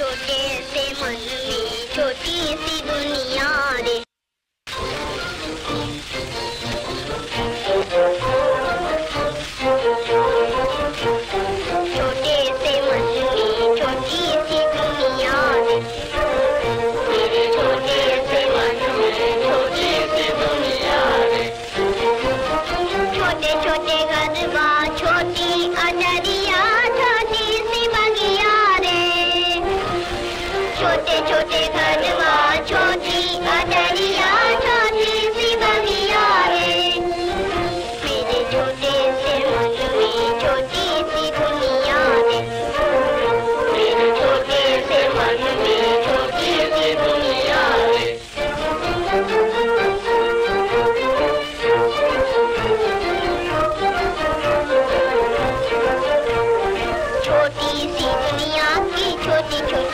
छोटे से मन में छोटी सी दुनिया रे। छोटे से मन में छोटी सी दुनिया रे। मेरे छोटे से मन में छोटी सी दुनिया रे। छोटे छोटे गरबा छोटी अजरिया छोटी सी बगिया रे। छोटे छोटे गरबा छोटी अजरिया छोटी सी बगिया रे। मेरे छोटे से मन में छोटी सी दुनिया रे। मेरे छोटे से मन में छोटी सी दुनिया रे। छोटी सी दुनिया की छोटी छोटी